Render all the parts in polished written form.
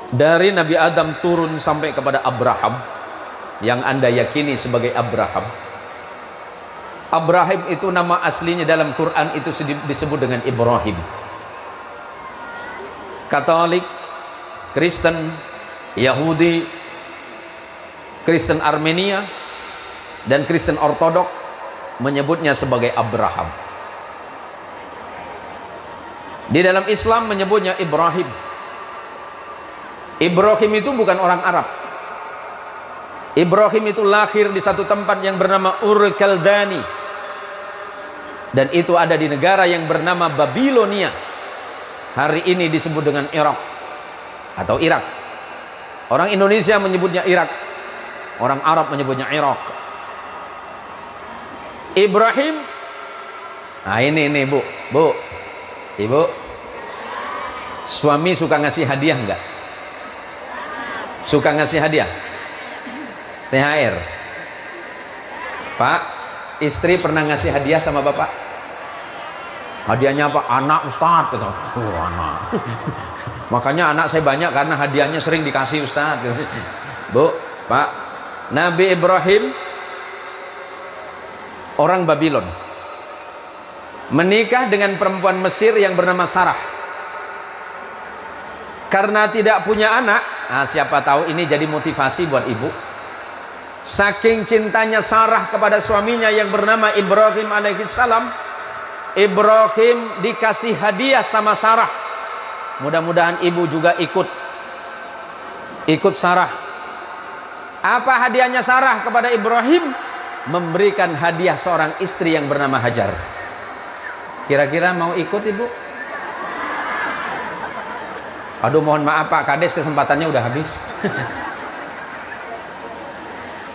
Dari Nabi Adam turun sampai kepada Abraham, yang Anda yakini sebagai Abraham. Abraham itu nama aslinya dalam Quran itu disebut dengan Ibrahim. Katolik, Kristen, Yahudi, Kristen Armenia, dan Kristen Ortodok menyebutnya sebagai Abraham. Di dalam Islam menyebutnya Ibrahim. Ibrahim itu bukan orang Arab. Ibrahim itu lahir di satu tempat yang bernama Ur Kaldani, dan itu ada di negara yang bernama Babilonia. Hari ini disebut dengan Irak atau Irak. Orang Indonesia menyebutnya Irak, orang Arab menyebutnya Irak. Ibrahim, nah ini Bu, Ibu, suami suka ngasih hadiah enggak? Suka ngasih hadiah? THR. Pak, istri pernah ngasih hadiah sama Bapak? Hadiahnya apa? Anak Ustaz. Anak. Makanya anak saya banyak karena hadiahnya sering dikasih Ustaz. Bu, Pak, Nabi Ibrahim orang Babylon menikah dengan perempuan Mesir yang bernama Sarah. Karena tidak punya anak, siapa tahu ini jadi motivasi buat ibu. Saking cintanya Sarah kepada suaminya yang bernama Ibrahim alaihissalam, Ibrahim dikasih hadiah sama Sarah. Mudah-mudahan ibu juga ikut Sarah. Apa hadiahnya Sarah kepada Ibrahim? Memberikan hadiah seorang istri yang bernama Hajar. Kira-kira mau ikut ibu? Aduh, mohon maaf Pak Kades, kesempatannya udah habis.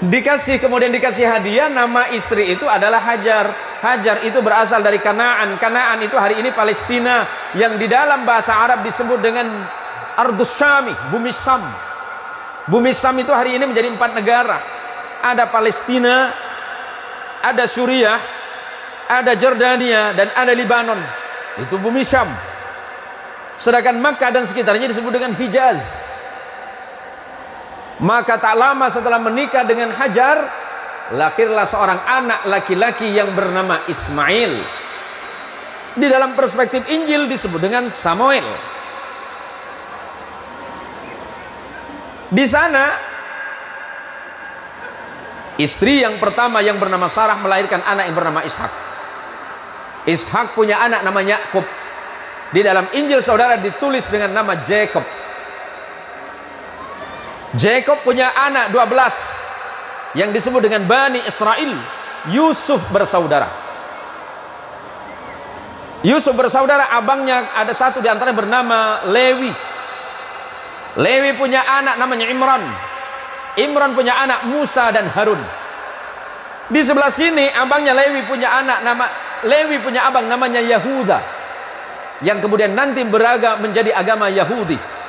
Kemudian dikasih hadiah, nama istri itu adalah Hajar. Hajar itu berasal dari Kanaan. Kanaan itu hari ini Palestina, yang di dalam bahasa Arab disebut dengan Ardus Syami, bumi Sam. Bumi Sam itu hari ini menjadi 4 negara. Ada Palestina, ada Suriah, ada Jordania, dan ada Libanon. Itu bumi Syam. Sedangkan Makkah dan sekitarnya disebut dengan Hijaz. Maka tak lama setelah menikah dengan Hajar, lahirlah seorang anak laki-laki yang bernama Ismail. Di dalam perspektif Injil disebut dengan Samuel. Di sana istri yang pertama yang bernama Sarah melahirkan anak yang bernama Ishak. Ishak punya anak namanya Yakub. Di dalam Injil saudara ditulis dengan nama Jacob. Jacob punya anak 12 yang disebut dengan Bani Israel. Yusuf bersaudara. Yusuf bersaudara, abangnya ada satu di antaranya bernama Lewi. Lewi punya anak namanya Imran. Imran punya anak Musa dan Harun. Di sebelah sini abangnya Lewi punya abang namanya Yahuda, yang kemudian nanti beragam menjadi agama Yahudi.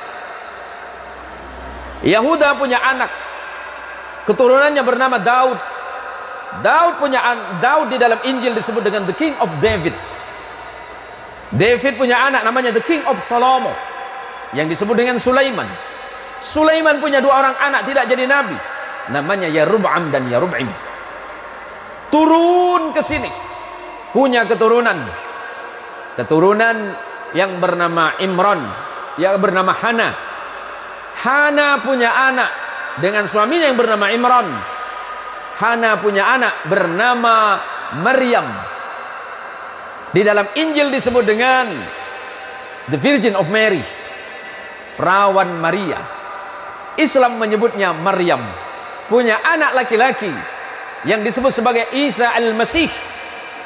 Yahuda punya anak, keturunannya bernama Daud. Daud di dalam Injil disebut dengan the King of David. David punya anak namanya the King of Salomo, yang disebut dengan Sulaiman. Sulaiman punya 2 orang anak tidak jadi nabi, namanya Yarub'am dan Yarub'im. Turun ke sini, punya keturunan yang bernama Imran, yang bernama Hana. Hana punya anak dengan suaminya yang bernama Imran. Hana punya anak bernama Maryam. Di dalam Injil disebut dengan the Virgin of Mary, perawan Maria. Islam menyebutnya Maryam. Punya anak laki-laki yang disebut sebagai Isa al-Masih,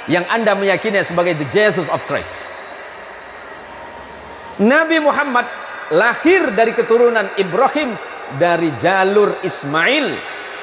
yang Anda meyakini sebagai the Jesus of Christ. Nabi Muhammad lahir dari keturunan Ibrahim, dari jalur Ismail.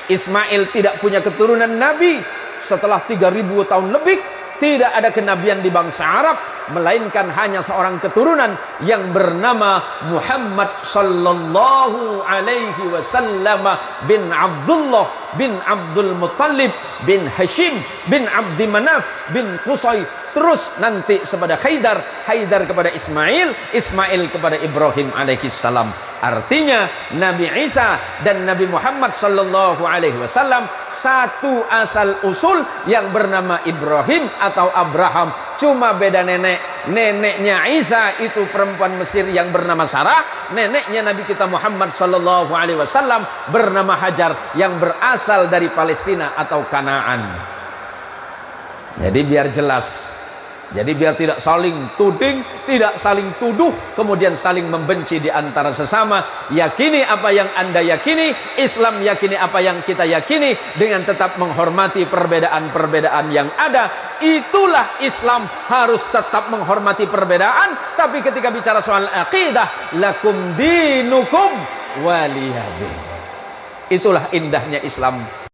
Ismail tidak punya keturunan Nabi. Setelah 3000 tahun lebih tidak ada kenabian di bangsa Arab. melainkan hanya seorang keturunan yang bernama Muhammad sallallahu alaihi wasallam bin Abdullah bin Abdul Muttalib bin Hashim bin Abdi Manaf bin Qusay, terus nanti kepada Haidar kepada Ismail, Ismail kepada Ibrahim alaihi salam. Artinya Nabi Isa dan Nabi Muhammad sallallahu alaihi wasallam satu asal usul yang bernama Ibrahim atau Abraham, cuma beda nenek. Neneknya Isa itu perempuan Mesir yang bernama Sarah, neneknya Nabi kita Muhammad sallallahu alaihi wasallam bernama Hajar yang berasal dari Palestina atau Kanaan. Jadi biar jelas. Jadi biar tidak saling tuding, tidak saling tuduh, kemudian saling membenci di antara sesama. Yakini apa yang Anda yakini, Islam yakini apa yang kita yakini, dengan tetap menghormati perbedaan-perbedaan yang ada. Itulah Islam, harus tetap menghormati perbedaan. Tapi ketika bicara soal akidah, lakum dinukum waliyadin. Itulah indahnya Islam.